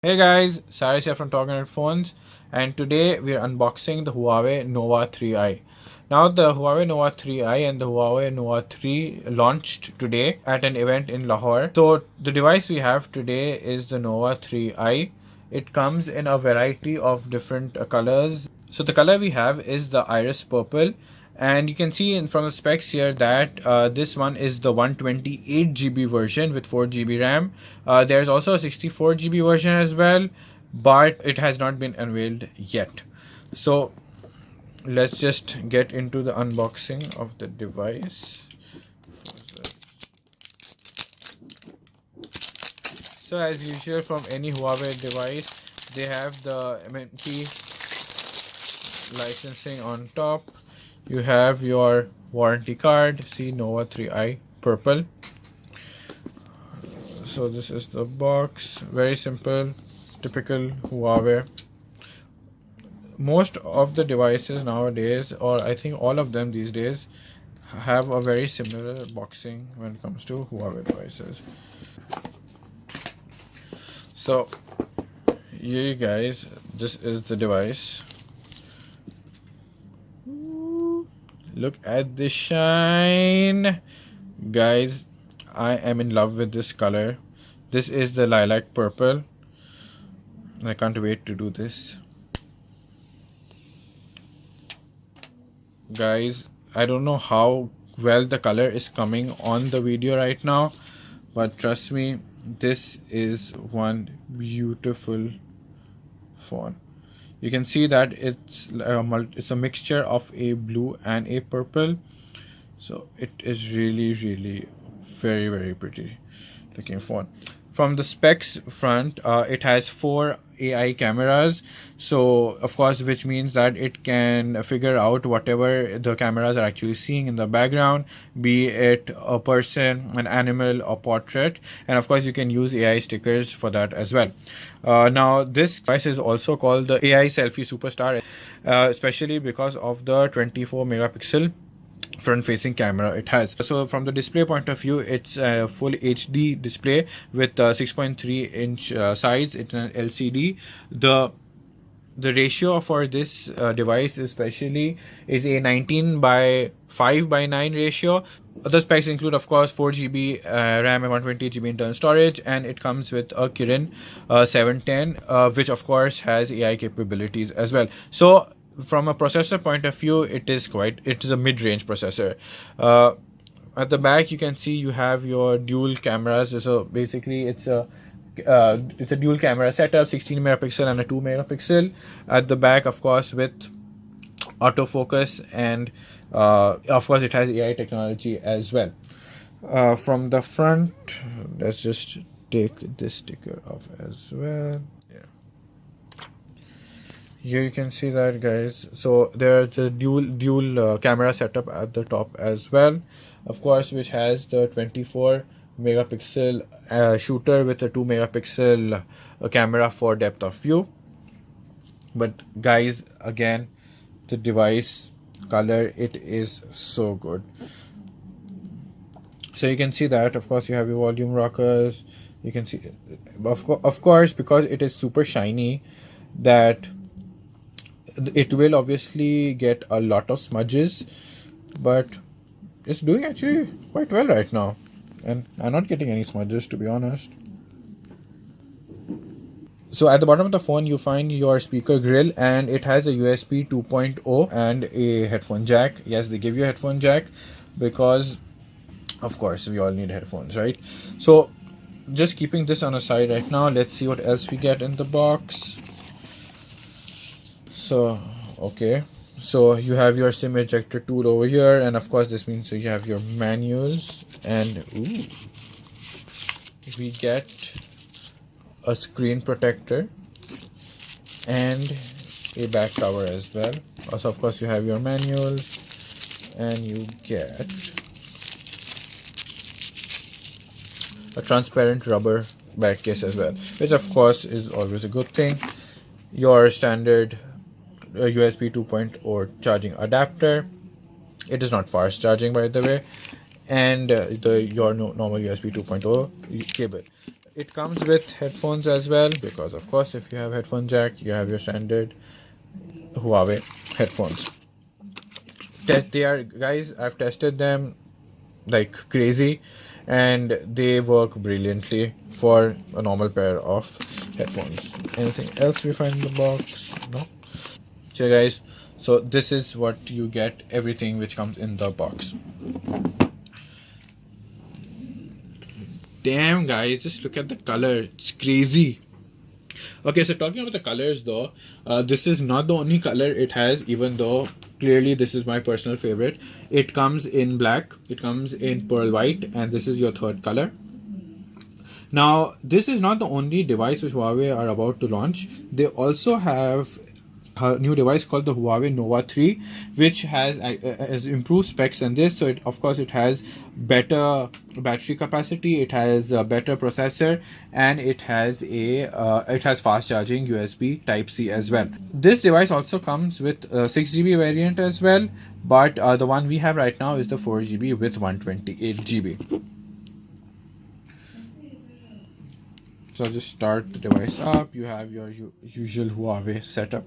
Hey guys, Cyrus here from Talking Phones, and today we are unboxing the Huawei Nova 3i. Now, the Huawei Nova 3i and the Huawei Nova 3 launched today at an event in Lahore. So, the device we have today is the Nova 3i. It comes in a variety of different colors. So, the color we have is the iris purple, and you can see from the specs here that this one is the 128 GB version with 4 GB RAM. There's also a 64 GB version as well, but it has not been unveiled yet. So let's just get into the unboxing of the device. So as usual, from any Huawei device, they have the MNP licensing on top. You have your warranty card. See, Nova 3i purple. So this is the box. Very simple, typical Huawei. Most of the devices nowadays, or I think all of them these days, have a very similar boxing when it comes to Huawei devices. So here you guys, this is the device. Look at the shine, guys. I am in love with this color. This is the lilac purple. I can't wait to do this. Guys, I don't know how well the color is coming on the video right now, but trust me, this is one beautiful phone. You can see that it's a mixture of a blue and a purple, so it is really very pretty looking phone. From the specs front, it has 4 AI cameras, so of course, which means that it can figure out whatever the cameras are actually seeing in the background, be it a person, an animal, or portrait. And of course, you can use AI stickers for that as well. Now, this device is also called the AI Selfie Superstar, especially because of the 24 megapixel front facing camera it has. So from the display point of view, it's a full HD display with 6.3-inch size. It's an LCD. The ratio for this device especially is a 19:5:9 ratio. Other specs include, of course, 4 GB RAM and 128 GB internal storage, and it comes with a Kirin 710, which of course has AI capabilities as well. So from a processor point of view, it is a mid-range processor. At the back, you can see you have your dual cameras. So basically, it's a dual camera setup, 16 megapixel and a 2 megapixel at the back, of course, with autofocus, and of course it has AI technology as well. From the front, let's just take this sticker off as well. Here you can see that, guys. So there's a dual camera setup at the top as well, of course, which has the 24 megapixel shooter with a 2 megapixel camera for depth of view. But guys, again, the device color, it is so good. So you can see that, of course, you have your volume rockers. You can see, of course, because it is super shiny, that it will obviously get a lot of smudges, but it's doing actually quite well right now, and I'm not getting any smudges, to be honest. So at the bottom of the phone, you find your speaker grill, and it has a USB 2.0 and a headphone jack. Yes, they give you a headphone jack because, of course, we all need headphones, right? So just keeping this on a side right now, let's see what else we get in the box. So okay, so you have your SIM ejector tool over here, and of course this means you have your manuals, and we get a screen protector and a back cover as well. Also, of course, you have your manuals, and you get a transparent rubber back case as well, which of course is always a good thing. Your standard USB 2.0 charging adapter. It is not fast charging, by the way, and your normal USB 2.0 cable. It comes with headphones as well, because of course if you have headphone jack, you have your standard Huawei headphones. They are, guys, I've tested them like crazy, and they work brilliantly for a normal pair of headphones. Anything else we find in the box? No. So guys, so this is what you get, everything which comes in the box. Damn guys, just look at the color, it's crazy. Okay, so talking about the colors though, this is not the only color it has, even though clearly this is my personal favorite. It comes in black, it comes in pearl white, and this is your third color. Now, this is not the only device which Huawei are about to launch. They also have a new device called the Huawei Nova 3, which has improved specs than this. So it, of course, it has better battery capacity, it has a better processor, and it has fast charging USB Type C as well. This device also comes with a 6GB variant as well, but the one we have right now is the 4GB with 128GB. So I'll just start the device up. You have your usual Huawei setup.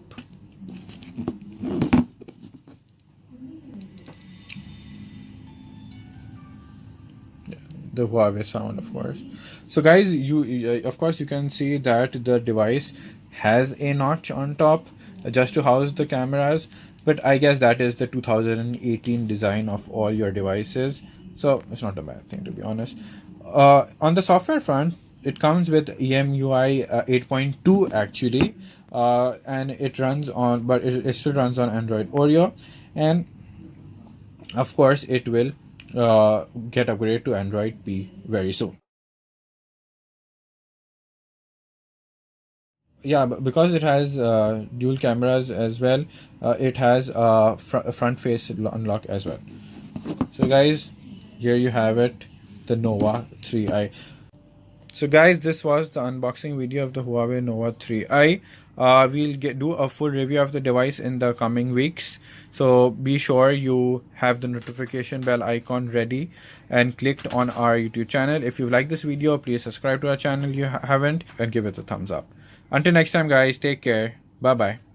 Yeah, the Huawei sound, of course. So guys, of course you can see that the device has a notch on top just to house the cameras, but I guess that is the 2018 design of all your devices, so it's not a bad thing, to be honest. On the software front, it comes with EMUI 8.2 actually, and it runs on, but it still runs on Android Oreo, and of course it will get upgraded to Android P very soon. Yeah, because it has dual cameras as well, it has front face unlock as well. So guys, here you have it, the Nova 3i. So guys, this was the unboxing video of the Huawei Nova 3i. We'll do a full review of the device in the coming weeks. So be sure you have the notification bell icon ready and clicked on our YouTube channel. If you like this video, please subscribe to our channel if you haven't, and give it a thumbs up. Until next time guys, take care. Bye bye.